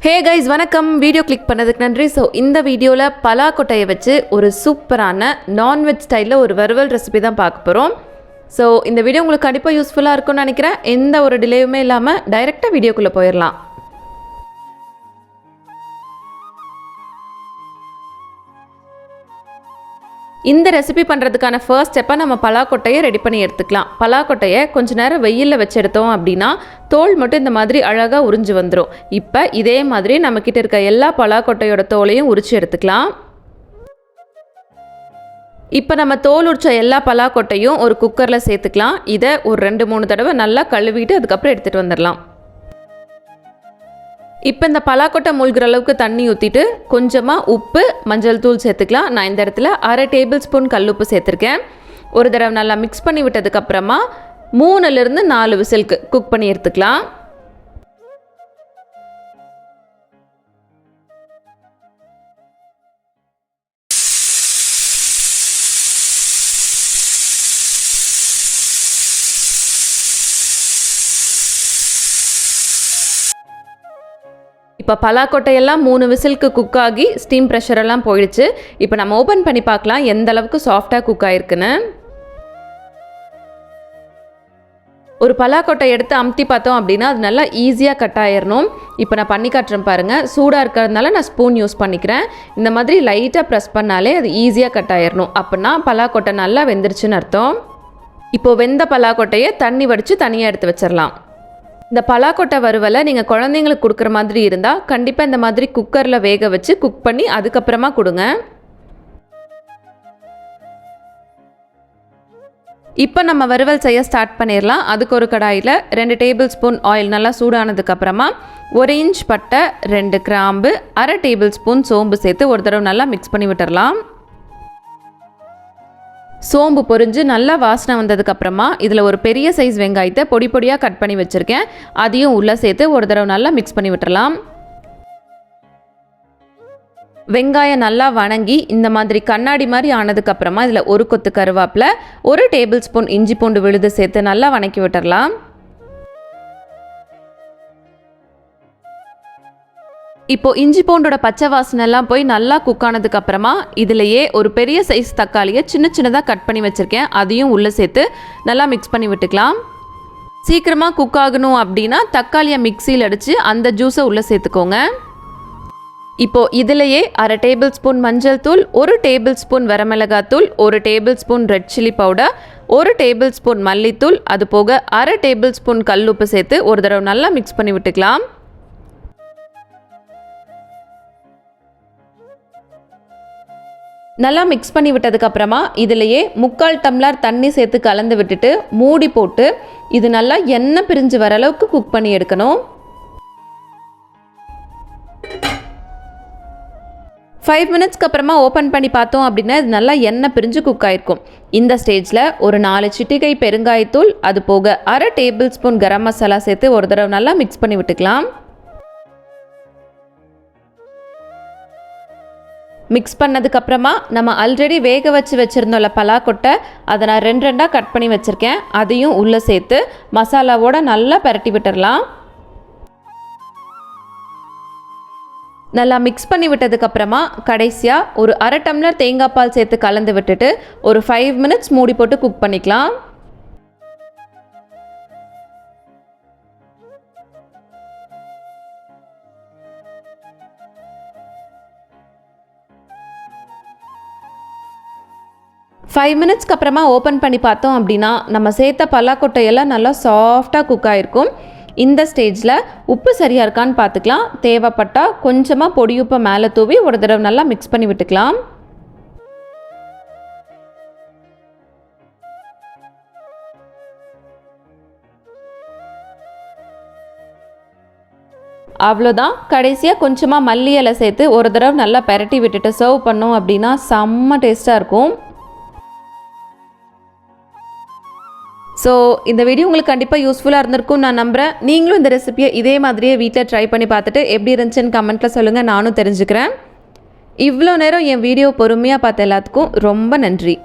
Hey guys வணக்கம். Video click பண்ணதுக்கு நன்றி. ஸோ இந்த வீடியோவில் பலாக்கொட்டையை வச்சு ஒரு சூப்பரான நான்வெஜ் ஸ்டைலில் ஒரு வறுவல் ரெசிபி தான் பார்க்க போகிறோம். ஸோ இந்த வீடியோ உங்களுக்கு கண்டிப்பாக யூஸ்ஃபுல்லாக இருக்கும்னு நினைக்கிறேன். எந்த ஒரு டிலேயுமே இல்லாமல் டைரெக்டாக வீடியோக்குள்ளே போயிடலாம். இந்த ரெசிபி பண்ணுறதுக்கான ஃபர்ஸ்ட் ஸ்டெப்பை நம்ம பலாக்கொட்டையை ரெடி பண்ணி எடுத்துக்கலாம். பலாக்கொட்டையை கொஞ்சம் நேரம் வெயிலில் வச்சு எடுத்தோம் அப்படின்னா தோல் மட்டும் இந்த மாதிரி அழகாக உறிஞ்சு வந்துடும். இப்போ இதே மாதிரி நம்மக்கிட்ட இருக்க எல்லா பலாக்கொட்டையோட தோலையும் உரித்து எடுத்துக்கலாம். இப்போ நம்ம தோல் உரிச்ச எல்லா பலாக்கொட்டையும் ஒரு குக்கரில் சேர்த்துக்கலாம். இதை ஒரு 2-3 தடவை நல்லா கழுவிட்டு அதுக்கப்புறம் எடுத்துகிட்டு வந்துடலாம். இப்போ இந்த பலாக்கொட்டை மூழ்கிற அளவுக்கு தண்ணி ஊற்றிட்டு கொஞ்சமாக உப்பு, மஞ்சள் தூள் சேர்த்துக்கலாம். நான் இந்த இடத்துல 1/2 டேபிள் ஸ்பூன் கல்லுப்பு சேர்த்துருக்கேன். ஒரு தடவை நல்லா மிக்ஸ் பண்ணி விட்டதுக்கப்புறமா 3லிருந்து 4 விசிலுக்கு குக் பண்ணி எடுத்துக்கலாம். இப்போ பலாக்கொட்டையெல்லாம் 3 விசிலுக்கு குக் ஆகி ஸ்டீம் ப்ரெஷரெல்லாம் போயிடுச்சு. இப்போ நம்ம ஓப்பன் பண்ணி பார்க்கலாம் எந்த அளவுக்கு சாஃப்டாக குக் ஆகிருக்குன்னு. ஒரு பலாக்கொட்டை எடுத்து அமுத்தி பார்த்தோம் அப்படின்னா அது நல்லா ஈஸியாக கட் ஆயிடணும். இப்போ நான் பண்ணி காட்டுறேன் பாருங்கள். சூடாக இருக்கிறதுனால நான் ஸ்பூன் யூஸ் பண்ணிக்கிறேன். இந்த மாதிரி லைட்டாக ப்ரெஸ் பண்ணாலே அது ஈஸியாக கட் ஆயிடணும். அப்படின்னா பலாக்கொட்டை நல்லா வெந்துருச்சுன்னு அர்த்தம். இப்போது வெந்த பலாக்கொட்டையை தண்ணி வடித்து தனியாக எடுத்து வச்சிடலாம். இந்த பலாக்கொட்டை வறுவலை நீங்கள் குழந்தைங்களுக்கு கொடுக்குற மாதிரி இருந்தால் கண்டிப்பாக இந்த மாதிரி குக்கரில் வேக வச்சு குக் பண்ணி அதுக்கப்புறமா கொடுங்க. இப்போ நம்ம வறுவல் செய்ய ஸ்டார்ட் பண்ணிடலாம். அதுக்கு ஒரு கடாயில் 2 டேபிள் ஸ்பூன் ஆயில் நல்லா சூடானதுக்கப்புறமா 1 இன்ச் பட்டை, 2 கிராம்பு, 1/2 டேபிள் ஸ்பூன் சோம்பு சேர்த்து ஒரு தடவை நல்லா மிக்ஸ் பண்ணி விட்டுடலாம். சோம்பு பொரிஞ்சு நல்லா வாசனை வந்ததுக்கப்புறமா இதில் ஒரு பெரிய சைஸ் வெங்காயத்தை பொடி பொடியாக கட் பண்ணி வச்சுருக்கேன். அதையும் உள்ளே சேர்த்து ஒரு தடவை நல்லா மிக்ஸ் பண்ணி விட்டுறலாம். வெங்காயம் நல்லா வணங்கி இந்த மாதிரி கண்ணாடி மாதிரி ஆனதுக்கப்புறமா இதில் ஒரு கொத்து கருவேப்பிலை, 1 டேபிள் ஸ்பூன் இஞ்சி பூண்டு விழுது சேர்த்து நல்லா வணக்கி விட்டுறலாம். இப்போ இஞ்சி பூண்டோட பச்சை வாசனைலாம் போய் நல்லா குக் ஆனதுக்கப்புறமா இதிலையே ஒரு பெரிய சைஸ் தக்காளியை சின்ன சின்னதாக கட் பண்ணி வச்சுருக்கேன். அதையும் உள்ளே சேர்த்து நல்லா மிக்ஸ் பண்ணி விட்டுக்கலாம். சீக்கிரமாக குக் ஆகணும் அப்படின்னா தக்காளியை மிக்சியில் அடித்து அந்த ஜூஸை உள்ளே சேர்த்துக்கோங்க. இப்போது இதிலையே 1/2 டேபிள் ஸ்பூன் மஞ்சள் தூள், 1 டேபிள் ஸ்பூன் வரமிளகாத்தூள், 1 tablespoon red chilli powder, 1 tablespoon மல்லித்தூள், அது போக 1/2 டேபிள் ஸ்பூன் கல்லுப்பு சேர்த்து ஒரு தடவை நல்லா மிக்ஸ் பண்ணி விட்டுக்கலாம். நல்லா மிக்ஸ் பண்ணி விட்டதுக்கப்புறமா இதிலையே 3/4 டம்ளர் தண்ணி சேர்த்து கலந்து விட்டுட்டு மூடி போட்டு இது நல்லா எண்ணெய் பிரிஞ்சு வர அளவுக்கு குக் பண்ணி எடுக்கணும். 5 மினிட்ஸ்க்கு அப்புறமா ஓப்பன் பண்ணி பார்த்தோம் அப்படின்னா இது நல்லா எண்ணெய் பிரிஞ்சு குக் ஆகிருக்கும். இந்த ஸ்டேஜில் ஒரு 4 சிட்டிகை பெருங்காயத்தூள், அது போக 1/2 டேபிள் ஸ்பூன் கரம் மசாலா சேர்த்து ஒரு தடவை நல்லா மிக்ஸ் பண்ணி விட்டுக்கலாம். மிக்ஸ் பண்ணதுக்கப்புறமா நம்ம ஆல்ரெடி வேக வச்சு வச்சுருந்தோம்ல பலாக்கொட்டை, அதை நான் 2 கட் பண்ணி வச்சுருக்கேன். அதையும் உள்ளே சேர்த்து மசாலாவோட நல்லா பரட்டி விட்டுடலாம். நல்லா மிக்ஸ் பண்ணி விட்டதுக்கப்புறமா கடைசியாக ஒரு 1/2 டம்ளர் தேங்காய் பால் சேர்த்து கலந்து விட்டுட்டு ஒரு 5 மினிட்ஸ் மூடி போட்டு குக் பண்ணிக்கலாம். ஃபைவ் மினிட்ஸ்க்கு அப்புறமா ஓப்பன் பண்ணி பார்த்தோம் அப்படின்னா நம்ம சேர்த்த பலாக்கொட்டையெல்லாம் நல்லா சாஃப்டாக குக் ஆகிருக்கும். இந்த ஸ்டேஜில் உப்பு சரியாக இருக்கான்னு பார்த்துக்கலாம். தேவைப்பட்டால் கொஞ்சமாக பொடி உப்பை மேலே தூவி ஒரு தடவை நல்லா மிக்ஸ் பண்ணி விட்டுக்கலாம். அவ்வளோதான். கடைசியாக கொஞ்சமாக மல்லி இலை சேர்த்து ஒரு தடவை நல்லா பெரட்டி விட்டுட்டு சர்வ் பண்ணோம் அப்படின்னா செம்ம டேஸ்ட்டாக இருக்கும். ஸோ இந்த வீடியோ உங்களுக்கு கண்டிப்பாக யூஸ்ஃபுல்லாக இருந்திருக்கும் நான் நம்புகிறேன். நீங்களும் இந்த ரெசிபியை இதே மாதிரியே வீட்டில் ட்ரை பண்ணி பார்த்துட்டு எப்படி இருந்துச்சுன்னு கமெண்ட்டில் சொல்லுங்கள், நானும் தெரிஞ்சுக்கிறேன். இவ்வளோ நேரம் என் வீடியோ பொறுமையாக பார்த்த எல்லாத்துக்கும் ரொம்ப நன்றி.